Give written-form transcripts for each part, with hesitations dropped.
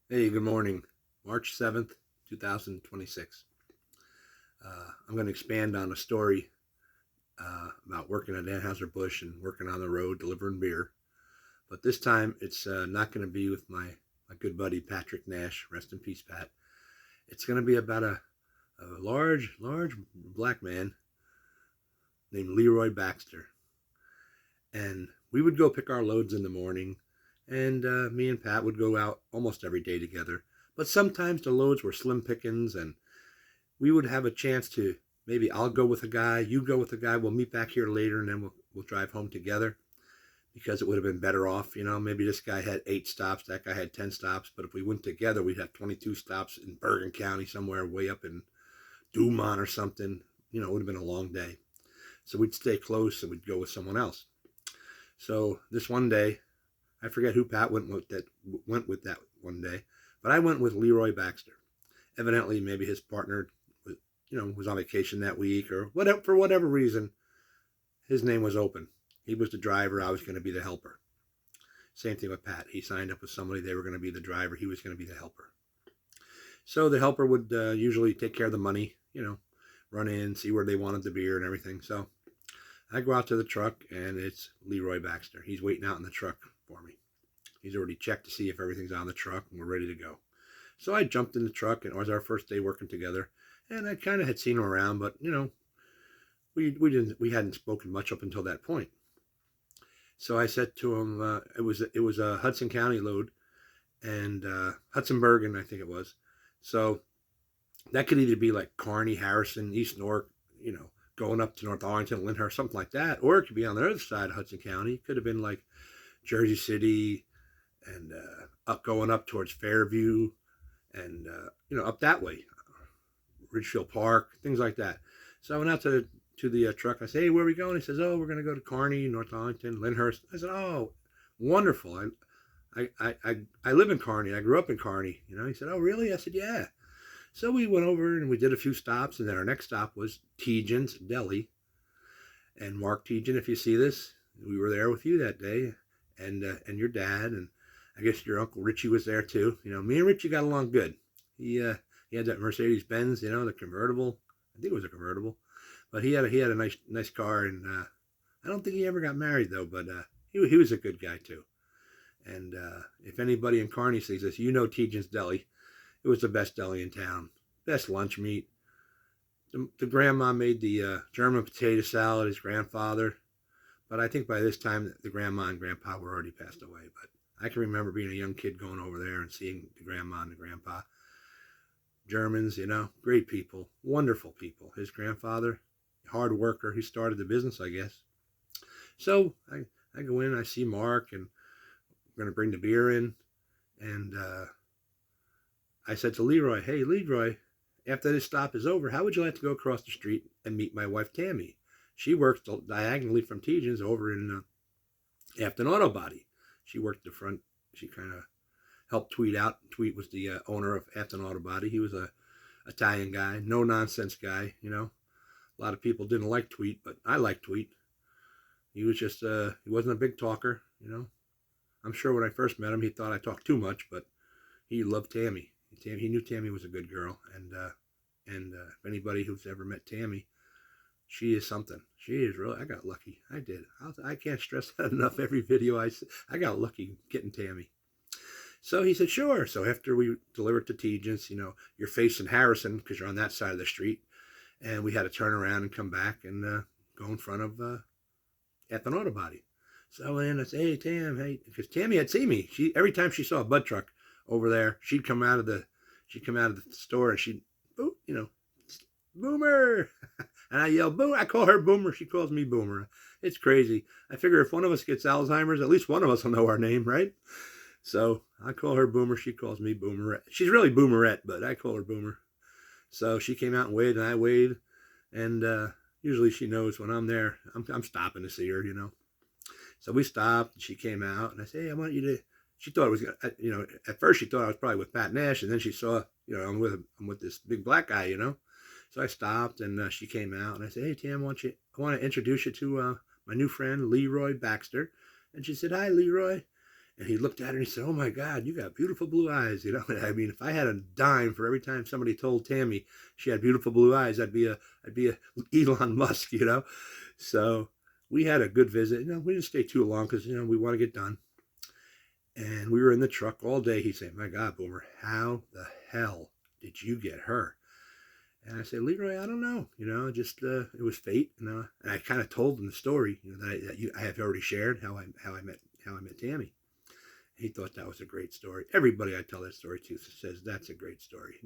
Hey, good morning. March 7th, 2026. I'm going to expand on a story about working at Anheuser-Busch and working on the road delivering beer. But this time it's not going to be with my good buddy Patrick Nash. Rest in peace, Pat. It's going to be about a large black man named Leroy Baxter. And we would go pick our loads in the morning, and me and Pat would go out almost every day together. But sometimes the loads were slim pickings, and we would have a chance to maybe I'll go with a guy, you go with a guy, we'll meet back here later, and then we'll drive home together because it would have been better off. Maybe this guy had 8 stops, that guy had 10 stops, but if we went together, we'd have 22 stops in Bergen County, somewhere way up in Dumont or something. It would have been a long day. So we'd stay close and we'd go with someone else. So this one day, I forget who Pat went with that one day, but I went with Leroy Baxter. Evidently, maybe his partner was on vacation that week or whatever, for whatever reason, his name was open. He was the driver. I was going to be the helper. Same thing with Pat. He signed up with somebody. They were going to be the driver. He was going to be the helper. So the helper would usually take care of the money, run in, see where they wanted the beer and everything. So I go out to the truck, and it's Leroy Baxter. He's waiting out in the truck for me. He's already checked to see if everything's on the truck, and we're ready to go. So I jumped in the truck, and it was our first day working together. And I kind of had seen him around, but we hadn't spoken much up until that point. So I said to him, it was a Hudson County load, and Hudson Bergen, I think it was. So that could either be like Kearney, Harrison, East Newark, going up to North Arlington, Lyndhurst, something like that, or it could be on the other side of Hudson County. It could have been like Jersey City and going up towards Fairview and up that way. Ridgefield Park, things like that. So I went out to the truck. I said, "Hey, where are we going?" He says, "Oh, we're going to go to Kearney, North Arlington, Lyndhurst." I said, "Oh, wonderful. I live in Kearney. I grew up in Kearney." He said, "Oh, really?" I said, "Yeah." So we went over and we did a few stops, and then our next stop was Tejan's Deli. And Mark Tejan, if you see this, we were there with you that day, and your dad, and I guess your Uncle Richie was there too. Me and Richie got along good. He had that Mercedes Benz, the convertible. I think it was a convertible, but he had a nice car, and I don't think he ever got married though. But he was a good guy too. And if anybody in Kearney sees this, Tejan's Deli. It was the best deli in town, best lunch meat. The grandma made the German potato salad. His grandfather, but I think by this time the grandma and grandpa were already passed away. But I can remember being a young kid going over there and seeing the grandma and the grandpa. Germans, great people, wonderful people. His grandfather, hard worker, he started the business, I guess. So I go in, I see Mark, and we're going to bring the beer in. And I said to Leroy, "Hey, Leroy, after this stop is over, how would you like to go across the street and meet my wife, Tammy? She works diagonally from Tejan's over in Afton Auto Body. She worked the front. She kind of helped Tweet out. Tweet was the owner of Afton Auto Body. He was a Italian guy, no nonsense guy. A lot of people didn't like Tweet, but I liked Tweet. He was just he wasn't a big talker. I'm sure when I first met him, he thought I talked too much, but he loved Tammy. He knew Tammy was a good girl, and if anybody who's ever met Tammy, she is something. She is really. I got lucky. I did. I can't stress that enough. Every video I got lucky getting Tammy. So he said, "Sure." So after we delivered to Tejan's, you're facing Harrison because you're on that side of the street. And we had to turn around and come back and go in front of Afton Auto Body. So I went in and I said, "Hey, Tam, hey," because Tammy had seen me. Every time she saw a Bud truck over there, she'd come out of the store and she'd, "Boomer." And I yell, "Boomer." I call her Boomer. She calls me Boomer. It's crazy. I figure if one of us gets Alzheimer's, at least one of us will know our name, right? So I call her Boomer. She calls me Boomerette. She's really Boomerette, but I call her Boomer. So she came out and waved, and I waved. And usually she knows when I'm there, I'm stopping to see her, So we stopped, and she came out, and I said, "Hey, I want you to." She thought it was, at first she thought I was probably with Pat Nash, and then she saw, I'm with this big black guy, So I stopped, and she came out, and I said, "Hey, Tam, I want to introduce you to my new friend, Leroy Baxter." And she said, "Hi, Leroy." And he looked at her and he said, "Oh my God, you got beautiful blue eyes." I mean, if I had a dime for every time somebody told Tammy she had beautiful blue eyes, I'd be a Elon Musk. So we had a good visit. We didn't stay too long because we want to get done. And we were in the truck all day. He said, "My God, Boomer, how the hell did you get her?" And I said, "Leroy, I don't know. Just it was fate. And I kind of told him the story that I have already shared how I met Tammy. He thought that was a great story. Everybody I tell that story to says that's a great story.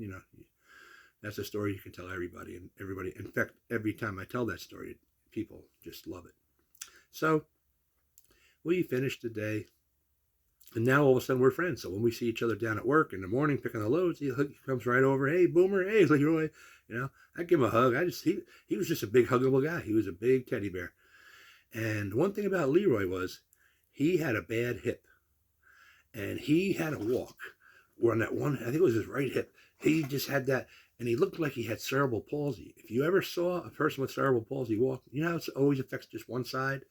That's a story you can tell everybody, and everybody. In fact, every time I tell that story, people just love it. So we finished the day, and now all of a sudden we're friends. So when we see each other down at work in the morning picking the loads, he comes right over. "Hey, Boomer. Hey, Leroy." I give him a hug. He was just a big huggable guy. He was a big teddy bear. And one thing about Leroy was he had a bad hip. And he had a walk where on that one, I think it was his right hip, he just had that, and he looked like he had cerebral palsy. If you ever saw a person with cerebral palsy walk, how it always affects just one side?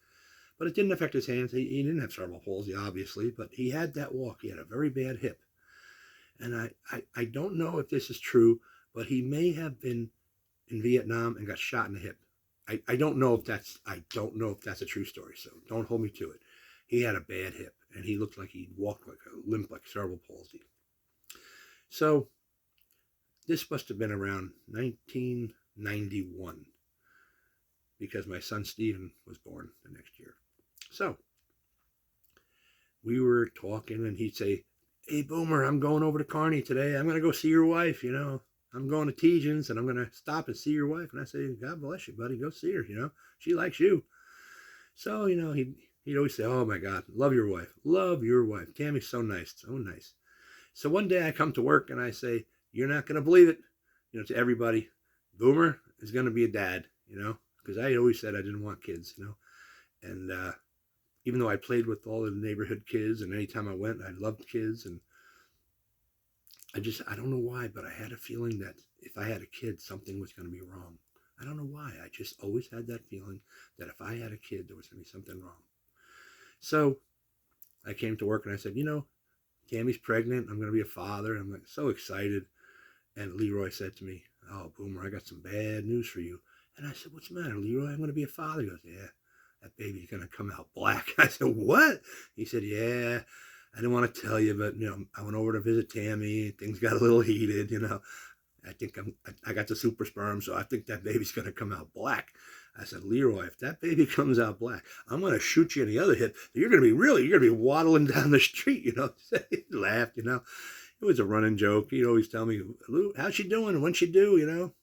But it didn't affect his hands. He didn't have cerebral palsy, obviously, but he had that walk. He had a very bad hip. And I don't know if this is true, but he may have been in Vietnam and got shot in the hip. I don't know if that's a true story, so don't hold me to it. He had a bad hip, and he looked like he walked like a limp, like cerebral palsy. So this must have been around 1991, because my son Stephen was born the next year. So we were talking, and he'd say, "Hey, Boomer, I'm going over to Kearney today. I'm going to go see your wife, I'm going to Tejan's, and I'm going to stop and see your wife." And I say, "God bless you, buddy. Go see her. She likes you." So, he'd always say, "Oh, my God, love your wife. Love your wife. Tammy's so nice, so nice." So one day I come to work, and I say, "You're not going to believe it," to everybody. "Boomer is going to be a dad," because I always said I didn't want kids, And even though I played with all the neighborhood kids, and anytime I went, I loved kids. And I don't know why, but I had a feeling that if I had a kid, something was going to be wrong. I don't know why. I just always had that feeling that if I had a kid, there was going to be something wrong. So I came to work and I said, Tammy's pregnant. I'm going to be a father. I'm like so excited. And Leroy said to me, "Oh, Boomer, I got some bad news for you." And I said, "What's the matter, Leroy? I'm going to be a father." He goes, "Yeah, that baby's going to come out black." I said, "What?" He said, "Yeah, I didn't want to tell you, but, I went over to visit Tammy. Things got a little heated, I think I got the super sperm, so I think that baby's going to come out black." I said, "Leroy, if that baby comes out black, I'm going to shoot you in the other hip. You're going to be waddling down the street," He laughed, It was a running joke. He'd always tell me, "Lou, how's she doing? And when's she due,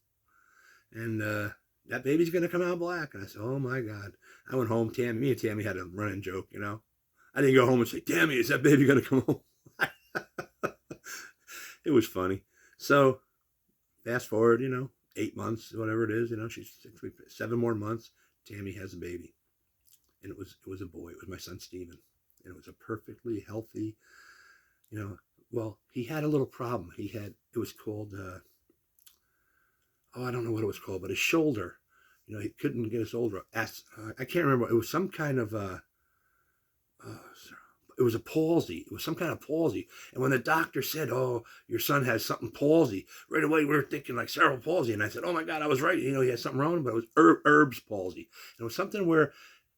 And that baby's going to come out black." And I said, "Oh my God." I went home. Me and Tammy had a running joke, I didn't go home and say, "Tammy, is that baby going to come home?" It was funny. So fast forward, 8 months, whatever it is, she's 7 more months. Tammy has a baby, and it was a boy. It was my son Stephen, and it was a perfectly healthy, Well, he had a little problem. It was called, I don't know what it was called, but his shoulder, he couldn't get his shoulder up. I can't remember. It was some kind of it was a palsy. It was some kind of palsy. And when the doctor said, "Oh, your son has something palsy," right away we were thinking like cerebral palsy. And I said, "Oh my God, I was right. He had something wrong," but it was Erb's palsy. And it was something where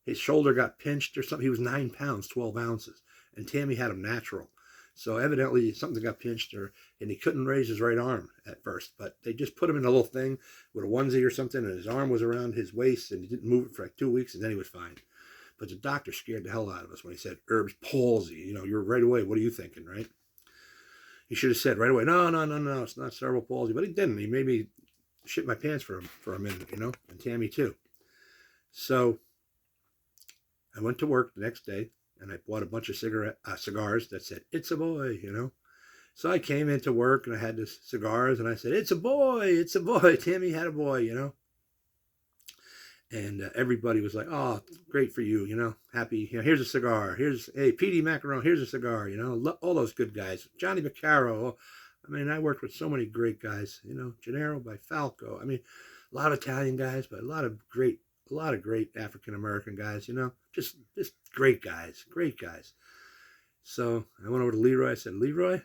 his shoulder got pinched or something. He was 9 pounds, 12 ounces. And Tammy had him natural. So evidently something got pinched, and he couldn't raise his right arm at first. But they just put him in a little thing with a onesie or something, and his arm was around his waist, and he didn't move it for like 2 weeks, and then he was fine. But the doctor scared the hell out of us when he said Erb's palsy. You're right away. What are you thinking, right? He should have said right away, "No, it's not cerebral palsy." But he didn't. He made me shit my pants for a minute, and Tammy too. So I went to work the next day, and I bought a bunch of cigars that said, "It's a boy," So I came into work, and I had the cigars, and I said, "It's a boy, it's a boy." Tammy had a boy, And everybody was like, "Oh, great for you, happy. Here's a cigar. Hey, Petey Macaron, here's a cigar, all those good guys. Johnny Vaccaro. I worked with so many great guys, Gennaro by Falco. A lot of Italian guys, but a lot of great African-American guys, just great guys. So I went over to Leroy. I said, Leroy,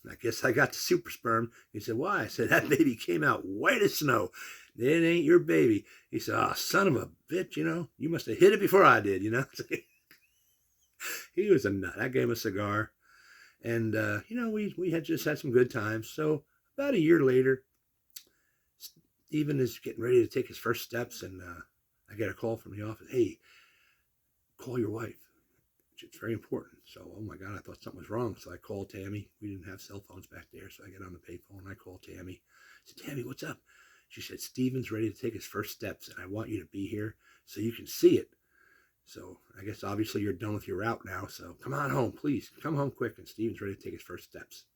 I guess I got the super sperm. He said, why? I said, that baby came out white as snow. It ain't your baby. He said, oh, son of a bitch, you must have hit it before I did, He was a nut. I gave him a cigar. And, we had just had some good times. So about a year later, Stephen is getting ready to take his first steps. And I get a call from the office. Hey, call your wife. It's very important. So, oh my God, I thought something was wrong. So I called Tammy. We didn't have cell phones back there. So I get on the payphone. I call Tammy. I said, Tammy, what's up? She said, Steven's ready to take his first steps, and I want you to be here so you can see it. So I guess obviously you're done with your route now. So come on home, please. Come home quick. And Steven's ready to take his first steps.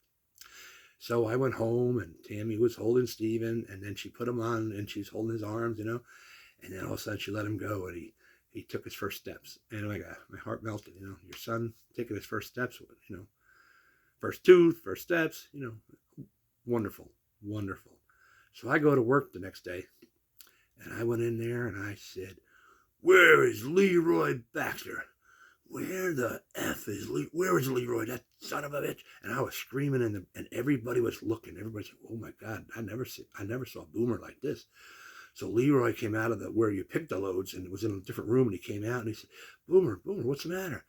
So I went home, and Tammy was holding Steven, and then she put him on, and she's holding his arms, and then all of a sudden she let him go, and he took his first steps. And my God, my heart melted, your son taking his first steps, first tooth, first steps, wonderful, wonderful. So I go to work the next day, and I went in there and I said, where is Leroy Baxter? Where the F is where is Leroy, that son of a bitch? And I was screaming, and everybody was looking. Everybody said, oh my God, I never saw Boomer like this. So Leroy came out of where you picked the loads, and it was in a different room, and he came out and he said, Boomer, what's the matter?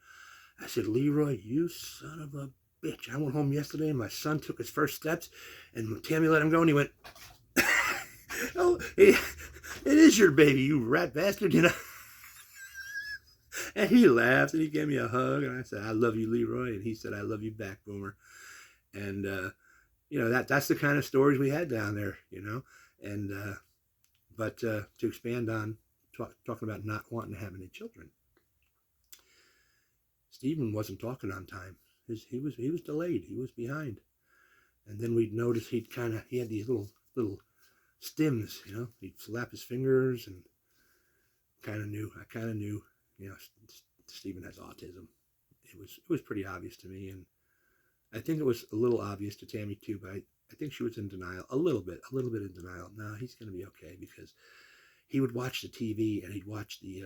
I said, Leroy, you son of a bitch. I went home yesterday, and my son took his first steps, and Tammy let him go, and he went, oh, it is your baby, you rat bastard, And he laughed, and he gave me a hug, and I said, I love you, Leroy, and he said, I love you back, Boomer. And, that's the kind of stories we had down there, and, but to expand on talking about not wanting to have any children, Stephen wasn't talking on time. He was delayed. He was behind. And then we'd notice he had these little stims, he'd slap his fingers, and I kind of knew, Stephen has autism. It was pretty obvious to me, and I think it was a little obvious to Tammy too, but I think she was in denial, a little bit in denial. No, he's going to be okay, because he would watch the TV, and he'd watch the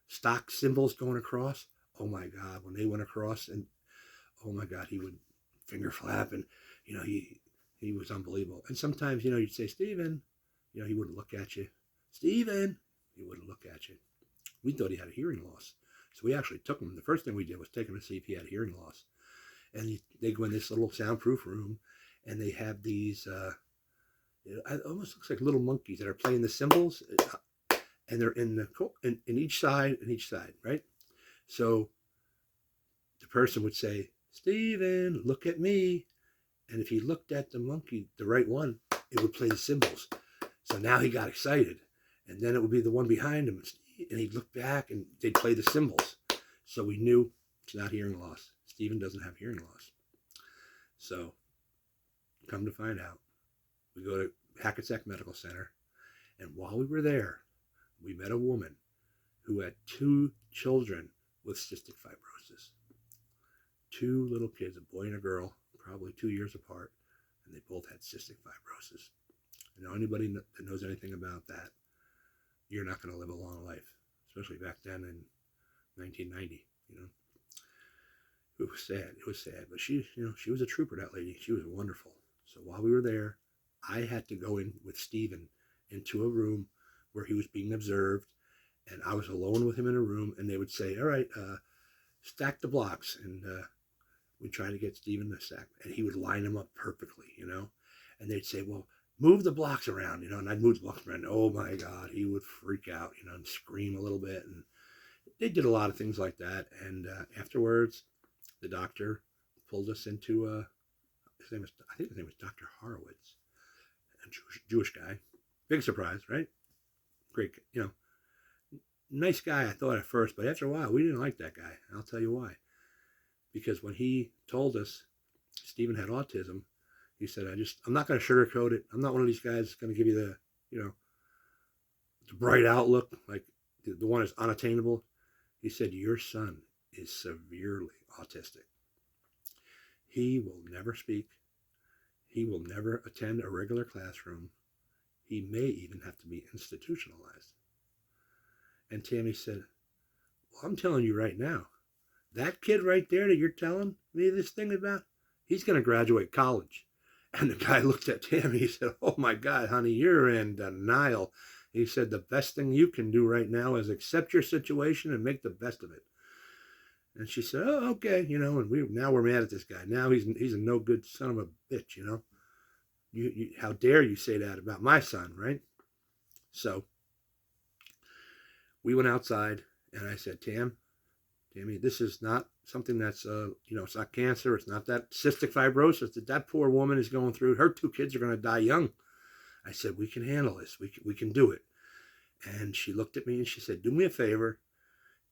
stock symbols going across. Oh my God, when they went across, and oh my God, he would finger flap, and he was unbelievable. And sometimes you'd say, Stephen, he wouldn't look at you. Stephen, he wouldn't look at you. We thought he had a hearing loss, so we actually took him. The first thing we did was take him to see if he had hearing loss. And they go in this little soundproof room, and they have these, it almost looks like little monkeys that are playing the cymbals, and they're in each side, right? So the person would say, Stephen, look at me. And if he looked at the monkey, the right one, it would play the cymbals. So now he got excited. And then it would be the one behind him, and he'd look back, and they'd play the cymbals. So we knew it's not hearing loss. Stephen doesn't have hearing loss. So come to find out, we go to Hackensack Medical Center, and while we were there, we met a woman who had 2 children with cystic fibrosis. 2 little kids, a boy and a girl, probably 2 years apart, and they both had cystic fibrosis. And anybody that knows anything about that, you're not going to live a long life, especially back then in 1990, It was sad, but she was a trooper, that lady. She was wonderful. So while we were there, I had to go in with Stephen into a room where he was being observed, and I was alone with him in a room, and they would say, all right, stack the blocks, and we'd try to get Stephen to stack, and he would line them up perfectly, and they'd say, well, move the blocks around, and I'd move the blocks around. Oh my God, he would freak out, and scream a little bit, and they did a lot of things like that. And afterwards, the doctor pulled us into, I think his name was Dr. Horowitz, a Jewish guy. Big surprise, right? Great, nice guy, I thought at first, but after a while, we didn't like that guy. I'll tell you why. Because when he told us Stephen had autism, he said, I'm not going to sugarcoat it. I'm not one of these guys going to give you the bright outlook, like the one is unattainable. He said, your son is severely autistic. He will never speak. He will never attend a regular classroom. He may even have to be institutionalized. And Tammy said, well, I'm telling you right now, that kid right there that you're telling me this thing about, he's going to graduate college. And the guy looked at Tammy. He said, oh my God, honey, you're in denial. He said, the best thing you can do right now is accept your situation and make the best of it. And she said, oh, okay, and we're mad at this guy. Now he's a no good son of a bitch, You how dare you say that about my son, right? So we went outside and I said, Tammy, this is not something that's, it's not cancer. It's not that cystic fibrosis that poor woman is going through. Her 2 kids are going to die young. I said, we can handle this. We can do it. And she looked at me and she said, do me a favor.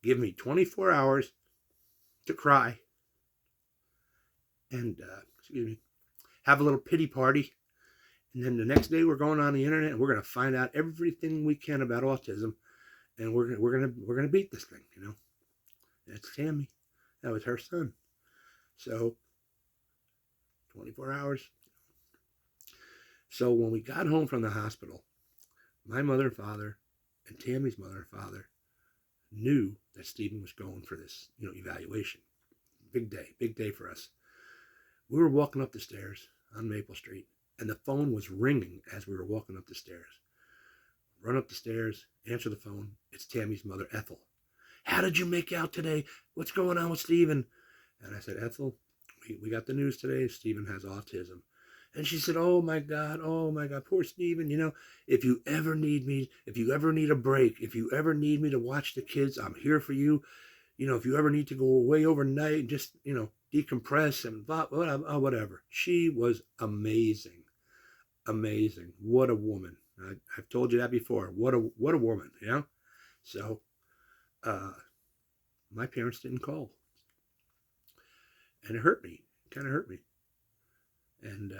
Give me 24 hours to cry and, have a little pity party. And then the next day we're going on the internet and we're going to find out everything we can about autism. And we're going to beat this thing, That's Tammy. That was her son. So 24 hours. So when we got home from the hospital, my mother and father and Tammy's mother and father knew that Stephen was going for this, evaluation. Big day for us. We were walking up the stairs on Maple Street, and the phone was ringing as we were walking up the stairs. Run up the stairs, answer the phone. It's Tammy's mother, Ethel. How did you make out today? What's going on with Stephen? And I said, Ethel, we got the news today. Stephen has autism. And she said, oh my God, poor Stephen. If you ever need me, if you ever need a break, if you ever need me to watch the kids, I'm here for you. If you ever need to go away overnight and just, decompress and whatever. She was amazing. Amazing. What a woman. I've told you that before. What a woman, So, my parents didn't call. And it hurt me. It kind of hurt me. And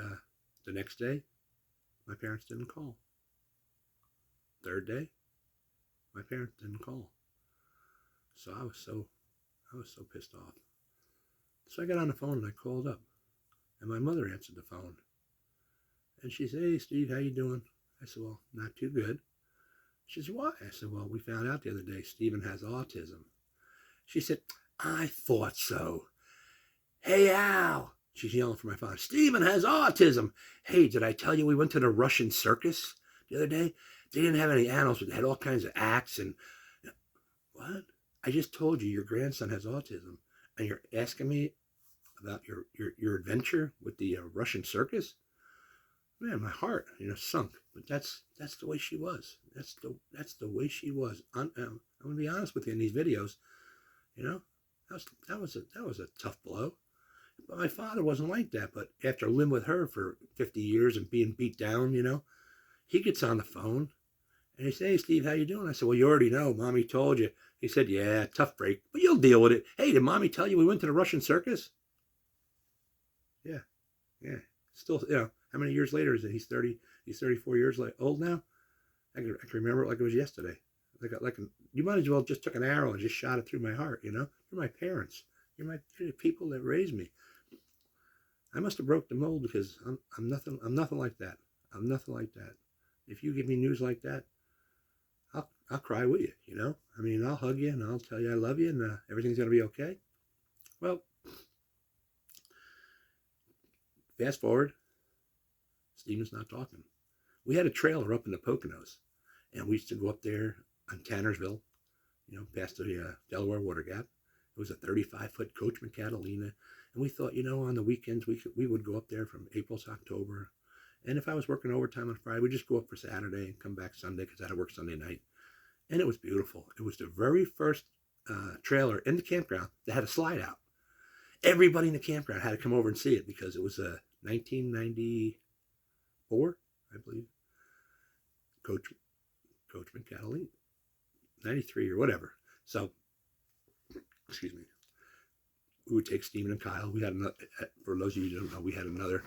the next day, my parents didn't call. Third day, my parents didn't call. So I was so pissed off. So I got on the phone and I called up. And my mother answered the phone. And she said, hey, Steve, how you doing? I said, well, not too good. She said, why? I said, well, we found out the other day Stephen has autism. She said, I thought so. Hey, Al. She's yelling for my father. Stephen has autism. Hey, did I tell you we went to the Russian circus the other day? They didn't have any animals, but they had all kinds of acts. And what? I just told you your grandson has autism. And you're asking me about your adventure with the Russian circus? Man, my heart, sunk. But that's the way she was. That's the way she was. I'm gonna be honest with you in these videos. That was a tough blow. But my father wasn't like that. But after living with her for 50 years and being beat down, he gets on the phone and he says, hey, Steve, how you doing? I said, well, you already know. Mommy told you. He said, yeah, tough break, but you'll deal with it. Hey, did Mommy tell you we went to the Russian circus? Yeah. Still, how many years later is it? He's 34 years old now. I can remember it like it was yesterday. You might as well just took an arrow and just shot it through my heart. You're my parents. You're the people that raised me. I must have broke the mold because I'm nothing like that. I'm nothing like that. If you give me news like that, I'll cry with you. I'll hug you and I'll tell you I love you and everything's gonna be okay. Well, fast forward, Stephen's not talking. We had a trailer up in the Poconos, and we used to go up there on Tannersville, past the Delaware Water Gap. It was a 35-foot Coachman Catalina, and we thought, on the weekends we would go up there from April to October. And if I was working overtime on Friday, we'd just go up for Saturday and come back Sunday because I had to work Sunday night. And it was beautiful. It was the very first trailer in the campground that had a slide out. Everybody in the campground had to come over and see it because it was a 1994, I believe, Coachman Catalina, 93 or whatever. So, excuse me. We would take Stephen and Kyle. We had another, for those of you who don't know, we had another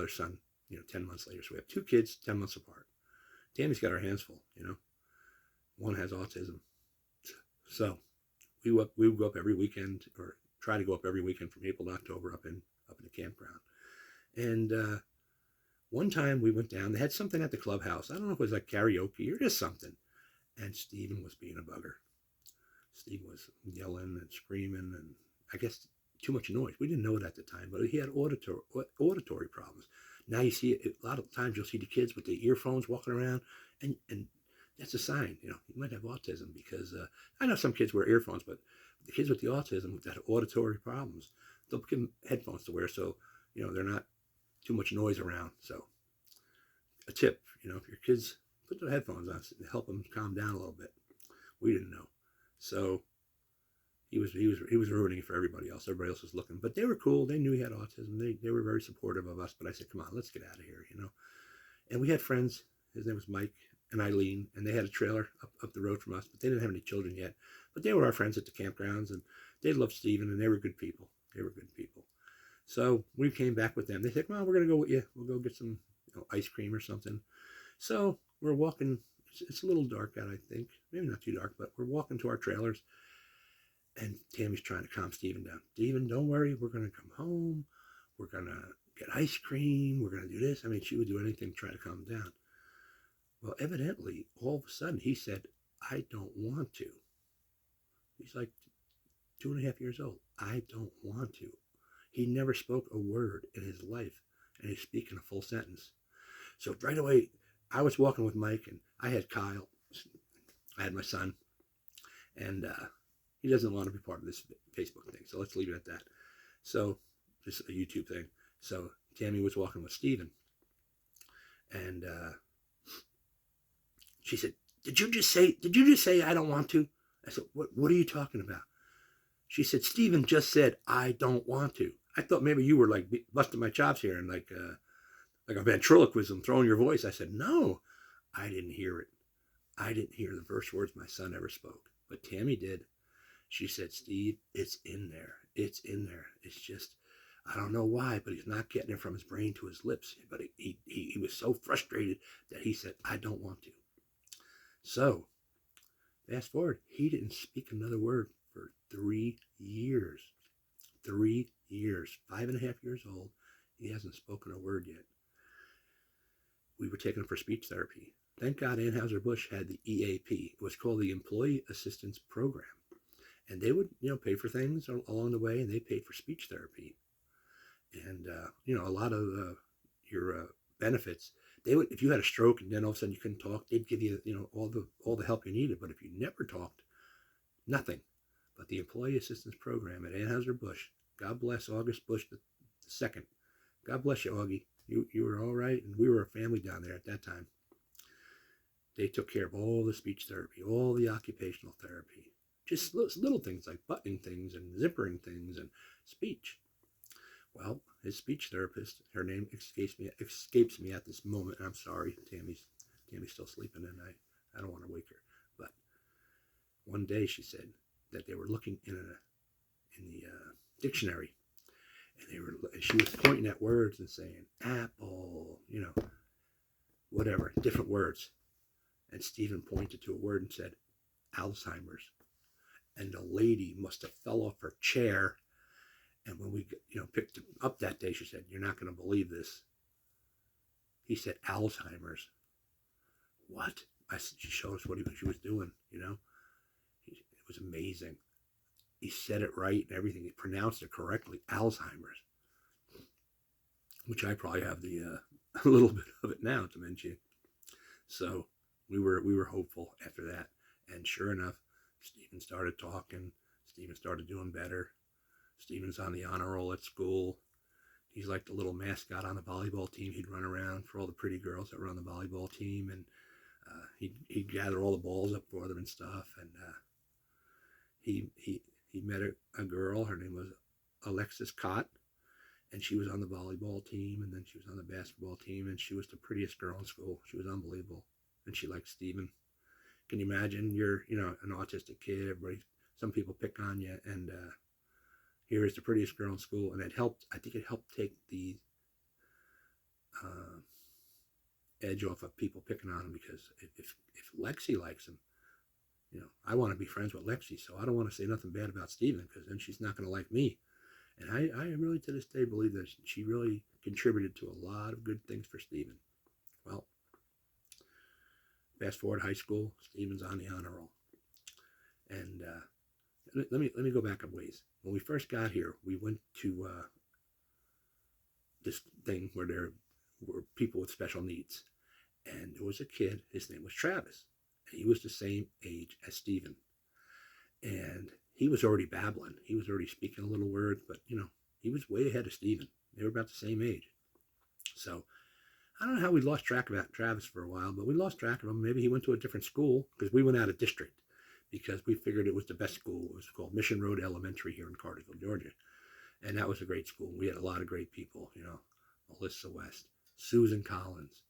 son, 10 months later. So we have 2 kids, 10 months apart. Tammy's got her hands full, One has autism. So we would go up every weekend, or try to go up every weekend from April to October up in the campground. And one time we went down, they had something at the clubhouse. I don't know if it was like karaoke or just something. And Stephen was being a bugger. Steve was yelling and screaming, and I guess too much noise. We didn't know it at the time, but he had auditory problems. Now you see it, a lot of times you'll see the kids with the earphones walking around, and that's a sign, you might have autism, because I know some kids wear earphones, but the kids with the autism with that auditory problems, they'll give them headphones to wear, so they're not too much noise around. So a tip, if your kids put their headphones on to help them calm down a little bit. We didn't know, so he was ruining it for everybody else. Everybody else was looking, but they were cool. They knew he had autism. They were very supportive of us. But I said, "Come on, let's get out of here," And we had friends. His name was Mike and Eileen, and they had a trailer up the road from us, but they didn't have any children yet. But they were our friends at the campgrounds, and they loved Steven, and they were good people. So we came back with them. They said, "Well, we're gonna go with you. We'll go get some ice cream or something." So we're walking. It's a little dark out, I think. Maybe not too dark, but we're walking to our trailers. And Tammy's trying to calm Steven down. "Steven, don't worry. We're going to come home. We're going to get ice cream. We're going to do this." I mean, she would do anything to try to calm him down. Well, evidently, all of a sudden, he said, "I don't want to." He's like 2.5 years old. "I don't want to." He never spoke a word in his life, and he's speaking a full sentence. So right away, I was walking with Mike, and I had Kyle. I had my son, and he doesn't want to be part of this Facebook thing, so let's leave it at that. So just a YouTube thing. So Tammy was walking with Steven, and she said, Did you just say I don't want to?" I said, What are you talking about?" She said, "Steven just said, I don't want to." I thought maybe you were like busting my chops here and like a ventriloquism, throwing your voice. I said, "No, I didn't hear it. I didn't hear the first words my son ever spoke." But Tammy did. She said, "Steve, it's in there. It's in there. It's just, I don't know why, but he's not getting it from his brain to his lips." But he was so frustrated that he said, "I don't want to." So, fast forward, he didn't speak another word for 3 years. 3 years. 5.5 years old. He hasn't spoken a word yet. We were taking him for speech therapy. Thank God Anheuser-Busch had the EAP. It was called the Employee Assistance Program. And they would, pay for things along the way, and they paid for speech therapy. And, a lot of your benefits, they would, if you had a stroke and then all of a sudden you couldn't talk, they'd give you, all the help you needed. But if you never talked, nothing. But the Employee Assistance Program at Anheuser-Busch, God bless August Bush II. God bless you, Augie. You were all right, and we were a family down there at that time. They took care of all the speech therapy, all the occupational therapy, just little things like buttoning things and zippering things and speech. Well, his speech therapist, her name escapes me at this moment. I'm sorry, Tammy's still sleeping, and I don't want to wake her. But one day she said that they were looking in the dictionary, and she was pointing at words and saying apple, whatever, different words. And Steven pointed to a word and said Alzheimer's. And the lady must have fell off her chair. And when we picked him up that day, she said, "You're not going to believe this." He said Alzheimer's. What? She showed us what she was doing, It was amazing. He said it right and everything. He pronounced it correctly, Alzheimer's, which I probably have a little bit of it now, dementia. So we were hopeful after that. And sure enough, Steven started talking. Steven started doing better. Steven's on the honor roll at school. He's like the little mascot on the volleyball team. He'd run around for all the pretty girls that were on the volleyball team, and he'd gather all the balls up for them and stuff. And he met a girl. Her name was Alexis Cott, and she was on the volleyball team, and then she was on the basketball team, and she was the prettiest girl in school. She was unbelievable, and she liked Steven. Can you imagine? You're an autistic kid. Some people pick on you, and here is the prettiest girl in school, and I think it helped take the edge off of people picking on him, because if Lexi likes him, I want to be friends with Lexi, so I don't want to say nothing bad about Steven, because then she's not going to like me. And I really to this day believe that she really contributed to a lot of good things for Steven. Well, fast forward high school, Steven's on the honor roll. And let me go back a ways. When we first got here, we went to this thing where there were people with special needs, and there was a kid. His name was Travis, and he was the same age as Stephen, and he was already babbling. He was already speaking a little words, but he was way ahead of Stephen. They were about the same age. So I don't know how we lost track of Travis for a while, but we lost track of him. Maybe he went to a different school because we went out of district because we figured it was the best school. It was called Mission Road Elementary here in Cartersville, Georgia. And that was a great school. We had a lot of great people, Melissa West, Susan Collins,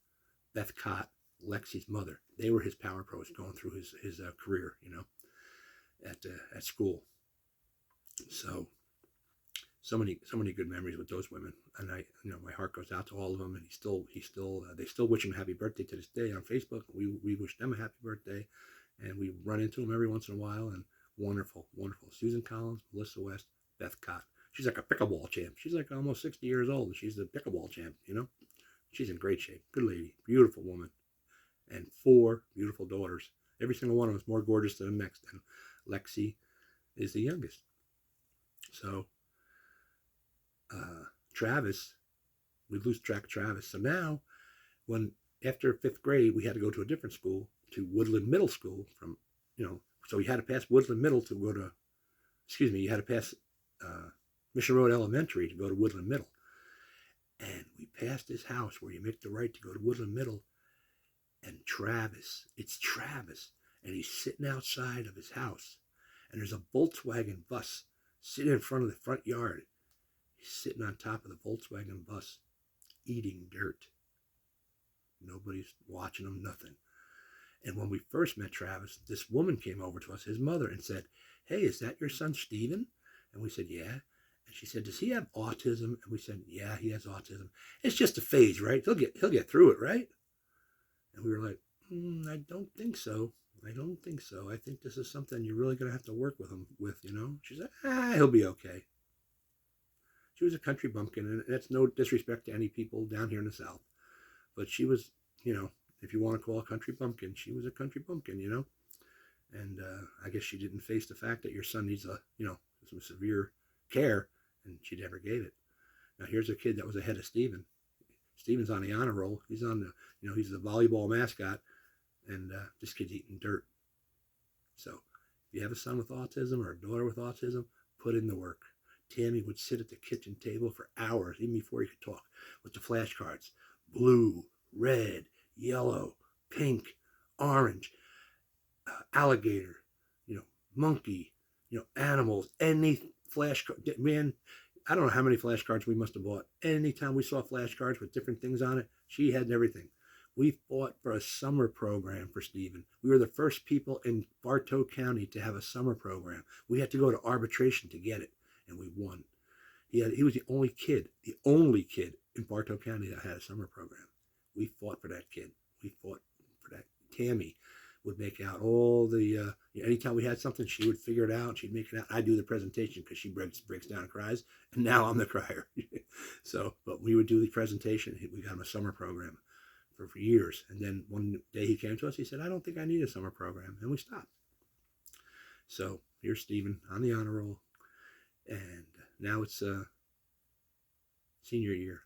Beth Cott, Lexi's mother. They were his power pros going through his career, at school. So many good memories with those women, and my heart goes out to all of them. And they still wish him happy birthday to this day on Facebook. We wish them a happy birthday, and we run into them every once in a while. And wonderful. Susan Collins, Melissa West, Beth Cott. She's like a pickleball champ. She's like almost 60 years old, and she's the pickleball champ. She's in great shape. Good lady, beautiful woman, and 4 beautiful daughters. Every single one of them is more gorgeous than the next, and Lexi is the youngest. So. Travis, we lose track of Travis. So now, after 5th grade, we had to go to a different school, to Woodland Middle School. So you had to pass Woodland Middle to go to, you had to pass Mission Road Elementary to go to Woodland Middle. And we passed his house where you make the right to go to Woodland Middle. And it's Travis. And he's sitting outside of his house. And there's a Volkswagen bus sitting in front of the front yard. He's sitting on top of the Volkswagen bus, eating dirt. Nobody's watching him, nothing. And when we first met Travis, this woman came over to us, his mother, and said, "Hey, is that your son, Stephen?" And we said, "Yeah." And she said, "Does he have autism?" And we said, "Yeah, he has autism. It's just a phase, right? He'll get through it, right?" And we were like, "I don't think so. I think this is something you're really going to have to work with him with, She said, "He'll be okay." She was a country bumpkin, and that's no disrespect to any people down here in the South. But she was, if you want to call a country bumpkin, she was a country bumpkin, And I guess she didn't face the fact that your son needs some severe care, and she never gave it. Now here's a kid that was ahead of Stephen. Stephen's on the honor roll. He's on the, he's the volleyball mascot, and this kid's eating dirt. So if you have a son with autism or a daughter with autism, put in the work. Tammy would sit at the kitchen table for hours, even before he could talk, with the flashcards. Blue, red, yellow, pink, orange, alligator, monkey, animals, any flashcard. Man, I don't know how many flashcards we must have bought. Anytime we saw flashcards with different things on it, she had everything. We fought for a summer program for Stephen. We were the first people in Bartow County to have a summer program. We had to go to arbitration to get it. And we won. He was the only kid in Bartow County that had a summer program. We fought for that kid. We fought for that. Tammy would make out all the, anytime we had something, she would figure it out. She'd make it out. I do the presentation because she breaks down and cries. And now I'm the crier. But we would do the presentation. We got him a summer program for years. And then one day he came to us. He said, "I don't think I need a summer program." And we stopped. So here's Stephen on the honor roll. And now it's senior year,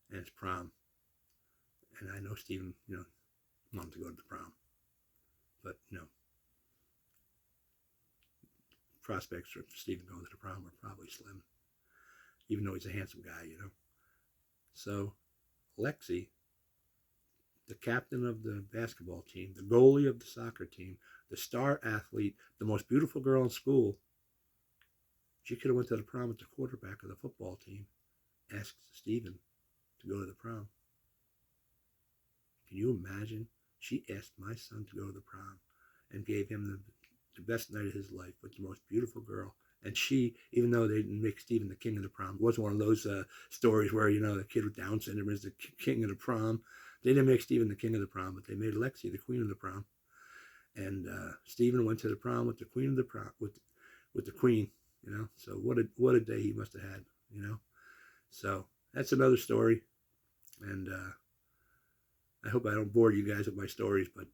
and it's prom. And I know Stephen, wanted to go to the prom, but prospects for Stephen going to the prom are probably slim, even though he's a handsome guy, So Lexi, the captain of the basketball team, the goalie of the soccer team, the star athlete, the most beautiful girl in school. She could have went to the prom with the quarterback of the football team, asked Stephen to go to the prom. Can you imagine? She asked my son to go to the prom and gave him the best night of his life with the most beautiful girl. And she, even though they didn't make Stephen the king of the prom, it wasn't one of those stories where, the kid with Down syndrome is the king of the prom. They didn't make Stephen the king of the prom, but they made Lexi the queen of the prom. And Stephen went to the prom with the queen of the prom, with the queen. So what a day he must have had, So that's another story. And I hope I don't bore you guys with my stories, but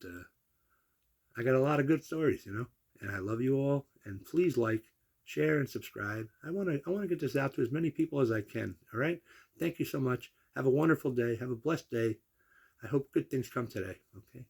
I got a lot of good stories, And I love you all. And please like, share, and subscribe. I want to get this out to as many people as I can. All right. Thank you so much. Have a wonderful day. Have a blessed day. I hope good things come today. Okay.